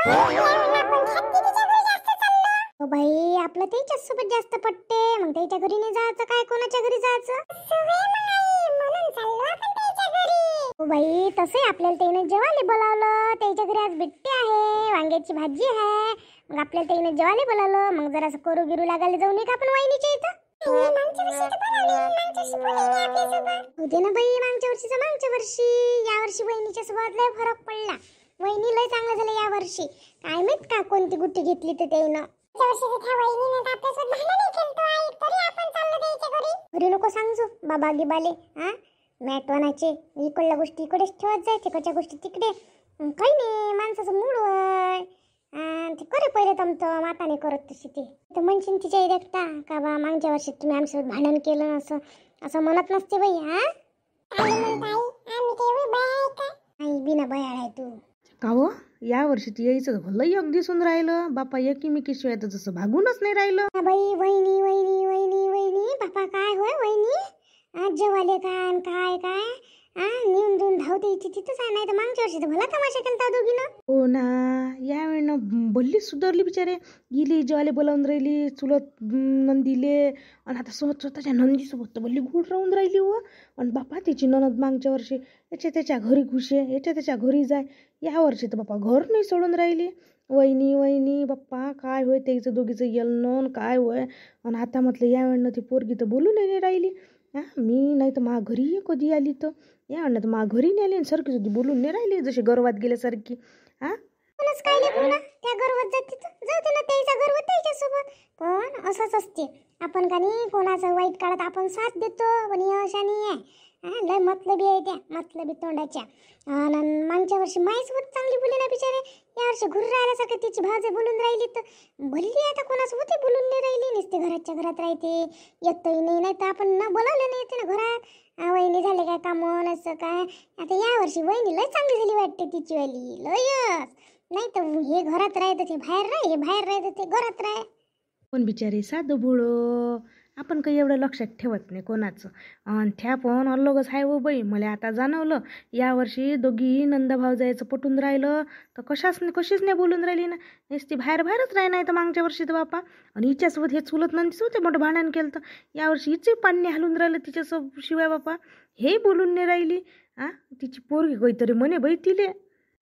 हो बाई, आपलं त्याच्याच सोबत जास्त पटते. मग त्याच्या घरी नाही जायचं काय, कोणाच्या घरी जायचं? हो बाई, तसंही आपल्याला त्याने जेवायला बोलावलं. त्याच्या घरी आज बिट्टी आहे, वांग्याची भाजी आहे. मग आपल्याला त्याने जेवायला बोलावलं. मग जरासं करू गिरू लागायला जाऊ नये का आपण वहिनीच्या इथं? होते ना बाई, मागच्या वर्षी. या वर्षी वहिनीच्या सोबत लय फरक पडला. वहिनी लय चांगलं झालं या वर्षी. काय माहित का कोणती गुट्टी घेतली तर त्यानं. घरी नको सांगजो बाबा गिबाले. हा, मॅट वानाचे इकडल्या गोष्टी इकडेच ठेवत जाय, तिकडच्या गोष्टी तिकडे. काही नाही, माणसाचं मूड होय. ते करे पहिले तमतं माताने करत तशी ते तर म्हणशील तिच्या एकटा का बा मागच्या वर्षी तुम्ही आमच्यासोबत भांडण केलं असं असं म्हणत नसते बाई. नाही बिना बयाळ आहे तू. का हो, या वर्षी ती यायचं भलं योग दिसून राहिलं. बापा एकीमेकीशिवाय तर जसं भागूनच नाही राहिलं. बाई वहिनी वहिनी वहिनी वहिनी बापा काय होय वहिनी. आज जेवाले काय काय नेऊन देऊन धावते इथे तिथंच आहे. नाही तर मागच्या वर्षी तर भला तमाशा केलता दोघीनं. हो ना, या वेळेनं भल्ली सुधारली बिचारे. गेली जेवाले बोलावून राहिली चुलत नंदीले. आणि आता स्वतःच्या नंदीसोबत तर भल्ली गोड राहून राहिली हो. आणि बापा तिची ननद मागच्या वर्षी याच्या त्याच्या घरी घुसे, याच्या त्याच्या घरी जाय. या वर्षी तर बापा घर नाही सोडून राहिली. वहिनी वहिनी बाप्पा काय होय त्याचं दोघीचं येलनं काय होय. आणि आता म्हटलं या वेळेनं ती पोरगी तर बोलून नाही राहिली. मी नाही तर मा घरी कधी आली तर या वेळेनं तर मा घरी नाही आली. सारखी सुद्धा बोलून नाही राहिली, जशी गर्वात गेल्यासारखी. काय नाही पुन्हा त्या गर्वात जाते जाऊ दे ना, त्याचा गर्व त्याच्यासोबत. पण असंच असते, आपण का नाही कोणाचं वाईट काळात आपण साथ देतो. पण अशा नाही आहे. लय मतलबी आहे त्या, मतलबी तोंडाच्या. मागच्या वर्षी माईसोबत चांगली बोली ना बिचारे. या वर्षी घुर राहिल्यासारखं तिची भावजे बोलून राहिली तर भल्ली आता कोणासोबत बोलून नाही राहिली. नुसते घराच्या घरात राहते, येतही नाही तर आपण न बोलावलं नाही येते ना घरात. वहिनी झाले काय कामं असं काय. आता या वर्षी वहिनी लय चांगली झाली वाटते तिची वाली लयच. नाही तर हे घरात राहत ते बाहेर राह, हे बाहेर राहत ते घरात राह. पण बिचारे साधं भोळं, आपण काही एवढं लक्षात ठेवत नाही कोणाचं. आणि त्या पण अलगच आहे हो बाई. मला आता जाणवलं यावर्षी दोघी नंदाभाव जायचं पटून राहिलं तर कशीच नाही बोलून राहिली ना. नुसती बाहेरच राही. नाही तर मागच्या वर्षी तर बापा आणि हिच्यासोबत हे चुलत नंदीच होते मोठं भांडण केलं तर यावर्षी हिचे पाणी हलून राहिलं तिच्यासोबत शिवाय बापा हे बोलून नाही राहिली. तिची पोरगी काहीतरी म्हणे बाई तिले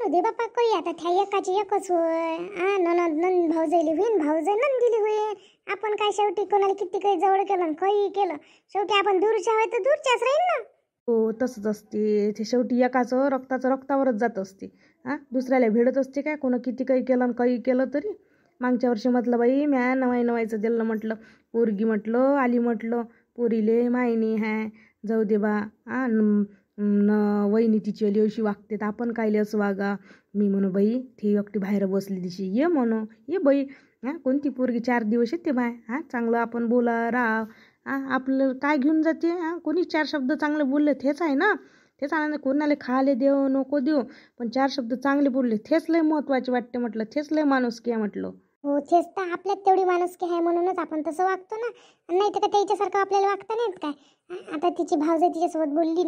दे बापा काही. आता त्या एकाची एकच होय. नंद भाऊजाईली होईन, भाऊजाई नंदीली होईन. आपण काय शेवटी कोणाला किती काही जवळ केलं काही केलं शेवटी आपण दूरच्या होय तर दूरच्याच राहील ना. हो तसंच असते ते. शेवटी एकाचं रक्तावरच जात असते. दुसऱ्याला भेटत असते काय कोणा किती काही केलं आणि काही केलं तरी. मागच्या वर्षी म्हटलं बाई म्या नवायचं दिलं म्हटलं. पोरगी म्हटलं आली म्हटलं पोरीले मायनी हाय जाऊ दे बा. वहिनी तिची अली अशी वागते तर आपण कायले असं वागा. मी म्हणू बाई ती एकटी बाहेर बसली दिशी ये म्हणू ये बाई. कोणती पोरगी 4 दिवस येते बाय. चांगलं आपण बोला राहा. आपलं काय घेऊन जाते. कोणी 4 शब्द चांगले बोलले तेच आहे ना. तेच आनंद. कोणाला खायला देऊ नको देऊ पण 4 शब्द चांगले बोलले तेच लय महत्वाचे वाटते म्हटलं. तेच लय माणुसकी आहे म्हटलं. हो तेच तर, आपल्यात तेवढी माणुसकी आहे म्हणूनच आपण तसं वागतो ना. नाही तर का त्याच्यासारखं आपल्याला वागता नाहीत काय. आता तिची भावजाई तिच्यासोबत बोलली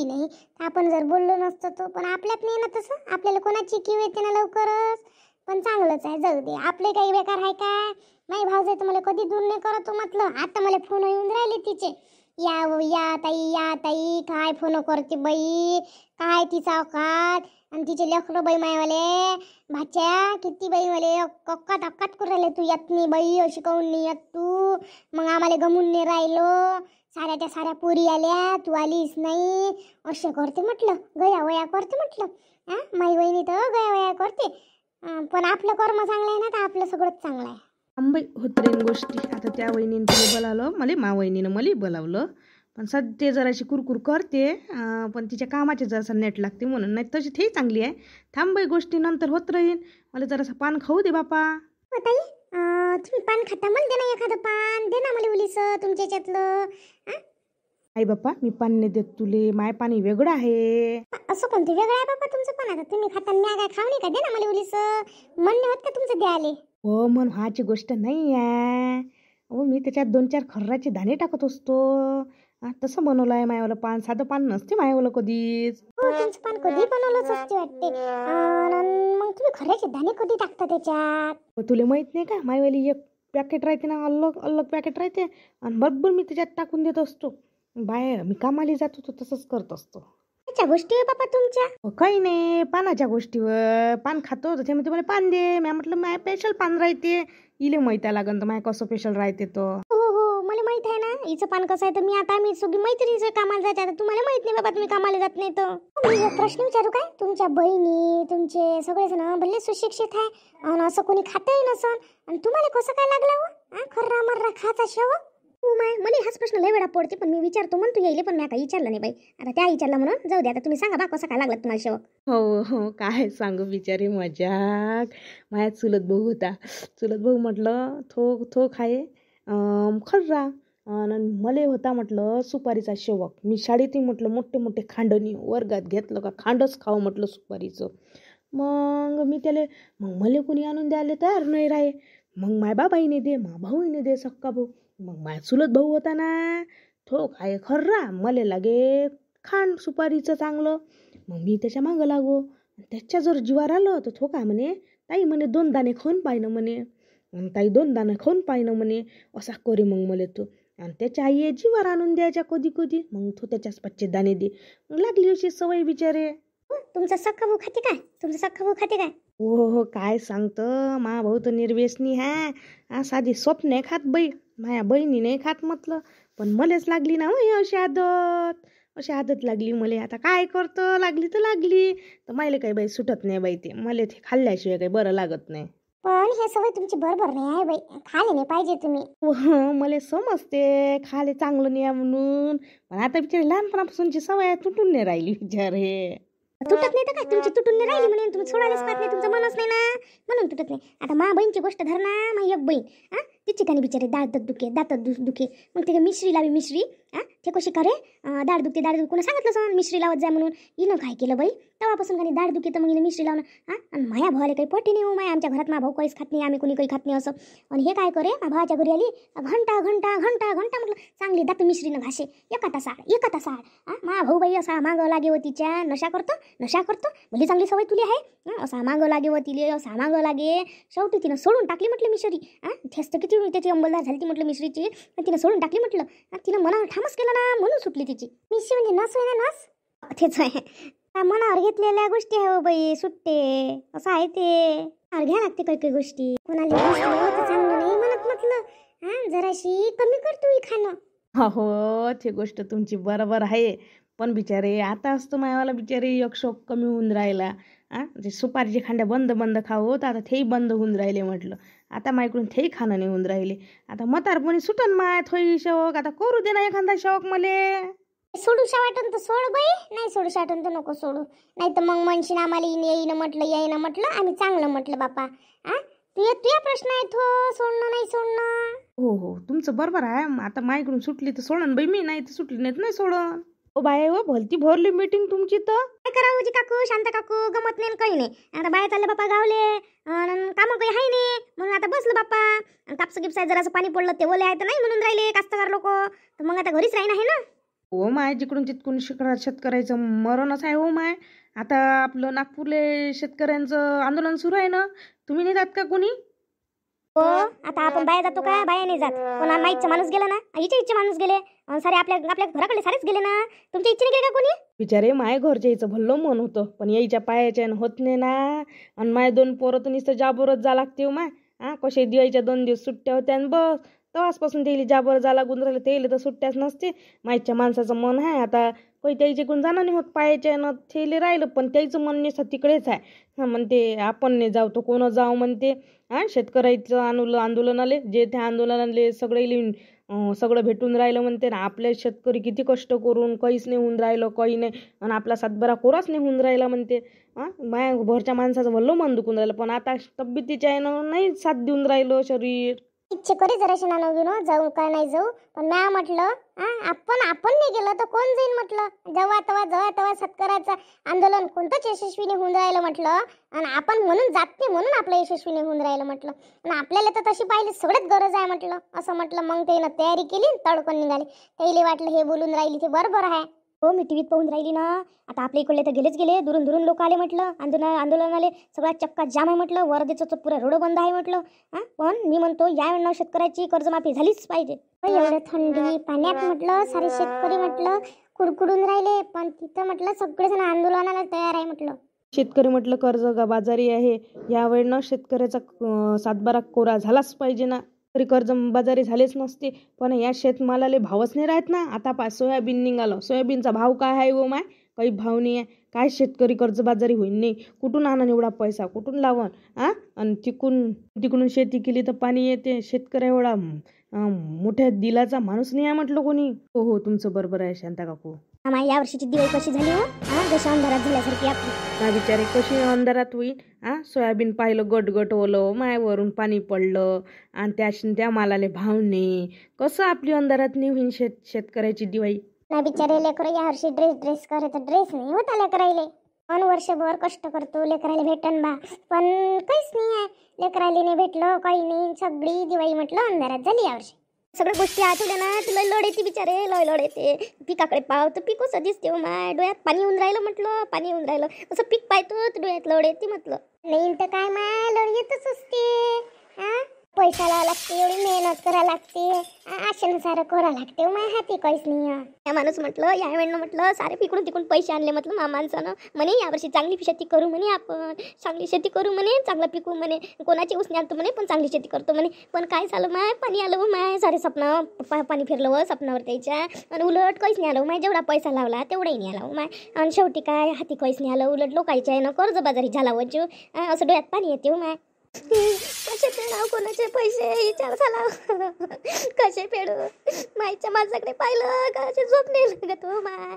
नाही तर आपण जर बोललो नसतो तो. पण आपल्यात नाही ना तसं. आपल्याला कोणाची किव येते ना लवकरच. पण चांगलंच आहे जाऊ दे. आपले काही बेकार आहे काय. नाही भावजाई तर मला कधी दूर नाही करत म्हटलं. आता मला फोन येऊन राहिले तिचे या ताई काय फोन करते बाई. काय तिचा अवकात. आणि तिचे लेकरं बाई मायवाले भाच्या किती बाई मले अक्काट करून राहिले. तू येत नाही बाई अशी काऊन नाही येत तू. मग आम्हाला गमून नाही राहिलो. साऱ्याच्या साऱ्या पोरी आल्या तू आलीस नाही असे करते म्हटलं. गया वया करते म्हटलं. माई वहिनी तर गया वया करते. पण आपलं कर्म चांगलं आहे ना तर आपलं सगळंच चांगलं आहे. आंबाई होत राहीन गोष्टी. आता त्या वहिनीनं तिला बोलावलं मला मा वहिनीनं मला बोलावलं. पण सध्या जराशी कुरकुर करते. पण तिच्या कामाचे जरासा नेट लागते म्हणून. नाही तशी ते चांगली आहे. थांबाई गोष्टी नंतर होत राहीन. मला जरासं पान खाऊ दे बापा. ताई तुम्ही पान खाता मला दे ना एखादं पान. दे ना मला उलीस तुमच्या याच्यातलं. आई बापा मी पान नाही देत तुले. माय पाणी वेगळं आहे. असं कोणतं वेगळं आहे बाबा तुमचं पान. आता तुम्ही खाता म्या काय खाऊ नाही का. दे ना मला उलीस. म्हणणे होत का तुमचं द्याले. हो मन व्हायची गोष्ट नाही आहे. मी त्याच्यात 2-4 खर्राचे दाणे टाकत असतो. तसं बनवलं आहे मायावालं पान. साधं पान नसते मायावालं कधीच. हो तुमचं पान कधी बनवलंच असते वाटते. मग मग तुम्ही खऱ्याचे दाणे कधी टाकता त्याच्यात? तुला माहित नाही का, मायवाली एक पॅकेट राहते ना, अलग अलग पॅकेट राहते, आणि बरोबर मी त्याच्यात टाकून देत असतो. बाहेर मी कामाला जात होतो तसंच करत असतो. त्याच्या गोष्टी आहे बाबा तुमच्या. काही नाही, पानाच्या गोष्टीवर. पान खातो तर ते म्हणते मला पान दे. मी म्हटलं माय स्पेशल पान राहते, इले माहिती लागन तर माय कसं स्पेशल राहते तर. हो हो मला माहित आहे ना हिचं पान कसं आहे. तर मी आता आम्ही सगळी मैत्रिणीचं कामाला जायचं, आता तुम्हाला माहित नाही बाबा, तुम्ही कामाला जात नाही तर. मी एक प्रश्न विचारू काय? तुमच्या बहिणी तुमचे सगळेजण भले सुशिक्षित आहे आणि असं कोणी खातही नसन, आणि तुम्हाला कसं काय लागलं हो खर्रा मर्रा खाचा शेव? हो माय, मला हाच प्रश्न लय वेळा पडते, पण मी विचारतो म्हणतो येईल, पण मी आता विचारलं नाही बाई. आता त्या विचारला म्हणून जाऊ दे. आता तुम्ही सांगा बा कसं काय लागलं तुम्हाला शेवक? हो हो, काय सांगू बिचारी मजाक. माझ्या चुलत भाऊ होता. चुलत भाऊ म्हटलं थो खाये खर्रा, आणि मले होता म्हटलं सुपारीचा शेवक. मी शाळेतही म्हटलं मोठे मोठे खांडणी वर्गात घेतलं का खांडच खाऊ म्हटलं सुपारीचं. मग मी त्याला, मग मला कोणी आणून द्यायला तयार नाही राहे. मग माय बाबाईने दे, मा भाऊने दे, सक्का भाऊ. मग माझा चुलत भाऊ होता ना, तो खाय खर्रा, मला लागे खांड सुपारीचं चांगलं. मग मी त्याच्या मागं लागो. त्याच्या जर जीवार आलं तर तो काय म्हणे, ताई म्हणे 2 दाणे खाऊन पाहिनं म्हणे, ताई 2 दाणे खाऊन पाहिनं म्हणे, असा करे मग मला तो. आणि त्याच्या आई जीवार आणून द्यायच्या कधी कधी, मग तो त्याच्याच 5 दाणे दे. मग लागली अशी सवय बिचारे. तुमचा सख्खा भाऊ खाते काय? तुमचा सख्खा भाऊ खाते काय? हो काय सांगतं, मा भाऊ तर निर्व्यसनी हा साधी स्वप्न नाही खात बाई. माझ्या बहिणी नाही खात म्हटलं, पण मलाच लागली ना हो अशी आदत लागली मला. आता काय करतं, लागली तर लागली, तर मला काही बाई सुटत नाही बाई. ते मला ते खाल्ल्याशिवाय काही बरं लागत नाही. पण हे सवय तुमची बरोबर नाही आहे बाई, खाले नाही पाहिजे तुम्ही. मला समजते खाले चांगलं नाही म्हणून, पण आता बिचारी लहानपणापासूनची सवय तुटून नाही राहिली बिचारे. तुटत नाही तर काय, तुमची तुटून नाही राहिली म्हणून तुम्ही सोडायलाच पाहत नाही, तुमचं मनच नाही ना म्हणून तुटत नाही. आता मा बहीणची गोष्ट धर ना, मा एक बहीण तिची कानी बिचारे दात दुखे. मग ते मिश्री लावी, मिश्री ते कशी करे, दाढ दुखते कोणी सांगितलं सण मिश्री लावत जा म्हणून. हिनं काय केलं बाई, तेव्हापासून काही दाढ दुखी तर मग हिनं मिश्री लावणं. आणि माया भावाला काही पटी नाही हो माया, आमच्या घरात मा भाऊ काहीच खात नाही, आम्ही कोणी काही खात नाही असं. आणि हे काय करे, मा भावाच्या घरी आली घंटा घंटा घंटा घंटा म्हटलं चांगली दात मिश्रीनं घासे, एका तासाड मा भाऊ बाई असा मागं लागे होतीच्या, नशा करतो भली चांगली सवय तुली आहे. असा मागं लागे होतीले, असा मागं लागे. शेवटी तिनं सोडून टाकली म्हटलं मिश्री. ठेस्त किती त्याची अंमलदार झाली ती म्हटलं मिश्रीची, तिनं सोडून टाकली म्हटलं. तिनं मनावर ठामच केलं ना, म्हणून सुटली तिची मिश्री. म्हणजे नस होय ना, नस तेच आहे. मनावर घेतलेल्या गोष्टी आहे हो बाई, सुट्टे असं आहे ते. घ्या लागते काही गोष्टी, कोणाला चांगलं नाही म्हणत म्हटलं जराशी कमी करतो खाणं. हो ते गोष्ट तुमची बरोबर आहे, पण बिचारे आता असतं मायावाला बिचारे एक शोक कमी होऊन राहिला. ते सुपारीचे खांड्या बंद खावं तर आता तेही बंद होऊन राहिले म्हटलं. आता मायकडून तेही खाणं नाही होऊन राहिले. आता म्हातारपणी सुटन माय थोडी शौक, आता करू दे ना एखादा शौक मले. सोडूशा वाटून तर सोड बाई, नाही सोडूशा वाटून तर नको सोडू, नाही तर मग म्हणशीन आम्हाला येईन म्हटलं आम्ही चांगलं म्हटलं बापा. तुझ्या प्रश्न आहे तो, सोडणं नाही सोडणं. हो तुमचं बरोबर आहे. आता मायकडून सुटली तर सोडन बाई मी, नाही तर सुटली नाही सोडन. ओ बाय हो, भलती भरली मीटिंग तुमची तर. काय करावं जी काकू, शांत काकू, गमत नाही काही नाही. आता बाया चालले बापा गावले, कामं काही आहे नाही म्हणून आता बसलं बाप्पा. कापसं गिपसाय जरासं पाणी पडलं ते ओले आहे तर नाही म्हणून राहिले कास्तकार लोक, तर मग आता घरीच राहीन आहे ना. हो माय, जिकडून तिकडून शेतकऱ्याचं मरणच आहे हो माय. आता आपलं नागपूरले शेतकऱ्यांचं आंदोलन सुरू आहे ना, तुम्ही नाही जात का कोणी? हो आता आपण बाया जातो का? बाया नाही जात. कोणा माईचा माणूस गेला ना, इच्छा माणूस गेले, सारे आपल्या घराकडे सारेच गेले ना. तुमच्या इच्छेने गेले का कोणी? बिचारे माय घरच्या यायचं भल्लं मन होतं, पण यायच्या पायाच्या होत नाही ना. आणि माय 2 पोरं तर नुसतं जाबरच जा लागते हो माय. कसे दिवाळीच्या 2 दिवस सुट्ट्या होत्या आणि बस तेव्हाचपासून त्याला जाबर जा लागून राहिलं. त्याला तर सुट्ट्याच नसते. मायच्या माणसाचं मन आहे आता काही त्याच्याकडून जाणं नाही होत पायाच्या न थेले राहिलं, पण त्याचं मन नसतं तिकडेच आहे. म्हणते आपण नाही जाऊ तर कोण जाऊ म्हणते. शेतकऱ्याचं आंदोलन आले, जे त्या आंदोलनाले सगळं भेटून राहिलं म्हणते ना. आपले शेतकरी किती कष्ट करून काहीच नाही होऊन राहिलं, काही नाही, आणि आपला सातबारा कोराच नाही होऊन राहिला म्हणते. माया भरच्या माणसाचं भल्लं मन दुखून राहिलं, पण आता तब्येतीच्या आहे नाही साथ देऊन राहिलं शरीर. इच्छे करे जराशी नानो घेऊन जाऊ का नाही जाऊ, पण म्या म्हटलं आपण नाही गेलं तर कोण जाईल म्हटलं. जेव्हा तेव्हा शेतकऱ्याचं आंदोलन कोणतंच यशस्वीने होऊन राहिलं म्हटलं, आणि आपण म्हणून जात नाही म्हणून आपलं यशस्वीने होऊन राहिलं म्हटलं. आणि आपल्याला तर तशी पाहिली सगळ्यात गरज आहे म्हटलं असं म्हटलं. मग त्यानं तयारी केली, तडकन निघाले. त्याला वाटलं हे बोलून राहिली ते बरोबर आहे. हो मी टीव्हीत पाहून राहिली ना. आता आपल्या इकडले तर गेलेच गेले, दुरून दुरून लोक आले म्हटलं, आंदोलन आले, सगळा चक्का जाम आहे म्हटलं, वर्धेचं तर पुरा रोड बंद आहे म्हटलं. पण मी म्हणतो या वेळेला शेतकऱ्याची कर्जमाफी झालीच पाहिजे. एवढं थंडी पाण्यात म्हटलं सारे शेतकरी म्हटलं कुडकुडून राहिले, पण तिथं म्हटलं सगळेजण आंदोलनाला तयार आहे म्हटलं. शेतकरी म्हटलं कर्ज बाजारी आहे, यावेळेनं शेतकऱ्याचा सातबारा कोरा झालाच पाहिजे ना. तरी कर्जबाजारी झालेच नसते, पण या शेतमालाले भावच नाही राहत ना. आता सोयाबीन निघालं, सोयाबीनचा भाव काय आहे व माय? काही भाव नाही आहे. काय शेतकरी कर्जबाजारी होईन नाही? कुठून आणन एवढा पैसा, कुठून लावण? आणि तिकडून शेती केली तर पाणी येते. शेतकरी एवढा मोठ्या दिलाचा माणूस नाही आहे म्हटलं कोणी. हो तुमचं बरोबर आहे शांता काकू. आम्हा या वर्षीची दिवाळी कशी झाली हो? जशा अंधारात झाल्यासारखी आपली. ना बिचारे कशी अंधारात होईल. सोयाबीन पाहिलं गट ओलं, मायावरून पाणी पडलं आणि त्या मालाले भाव नाही. कसं आपली अंधारात नाही होईन शेतकऱ्याची दिवाळी? नाही बिचारे लेकरं या वर्षी ड्रेस करायचा ड्रेस नाही होता लेकरायले. पण वर्षभर कष्ट करतो लेकरायला भेटन बा, पण काहीच नाही आहे. लेकरायला नाही भेटलं, काही नाही. सगळी दिवाळी म्हटलं अंधारात झाली यावर्षी. सगळ्या गोष्टी आठवल्या ना, तुला लढ येते बिचारे, लढ येते. पिकाकडे पाव तर पीक कसं दिसते माय, डोळ्यात पाणी येऊन राहिलं म्हटलं, पाणी येऊन राहिलं. असं पीक पाहतो तर डोळ्यात लढ येते म्हटलं. नाही तर काय माय, लढ येतच असते. पैसा लावा लागते, एवढी मेहनत करा लागते, आशेनुसार करा लागते माय, हाती काहीच नाही. या माणूस म्हटलं या वेळेनं म्हटलं सारे पिकडून तिकडून पैसे आणले म्हटलं माणसानं. म्हणे यावर्षी चांगली शेती करू म्हणे, आपण चांगली शेती करू म्हणे, चांगलं पिकू म्हणे, कोणाची उसने आणतो म्हणे, पण चांगली शेती करतो म्हणे. पण काय झालं माय, पाणी आलं व माय, सारे स्वप्न पाणी फिरलं व स्वप्नावर त्याच्या. आणि उलट काहीच नाही आलं माय, जेवढा पैसा लावला तेवढाही नाही आला माय. आणि शेवटी काय हाती काहीच नाही आलं, उलट लोकांच्या आहे ना कर्जबाजारी झाला व जीव. असं डोळ्यात पाणी येते माय. कसे फेडाव कोणाचे पैसे विचार झाला, कसे फेडू माईच्या माझ्याकडे पाहिलं का झोप नाही लागत हो माय,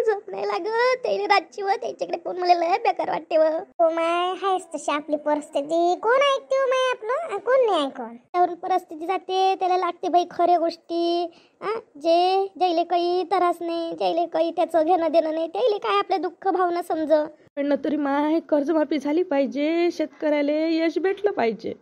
झोप नाही लागत. त्याने रातची व त्याच्याकडे पण मला लय बेकार वाटते व. हो माय हायच तशी आपली परिस्थिती, कोण ऐकते हो माय आपलं, कोण नाही ऐकून. त्यावरून परिस्थिती जाते, त्याला लागते बाई खऱ्या गोष्टी. ज्याले काही त्रास नाही, ज्याले काही त्याचं घेणं देणं नाही, त्याले काय आपल्या दुःख भावना समज. पण तरी माय कर्जमाफी झाली पाहिजे, शेतकऱ्याला यश भेटलं पाहिजे.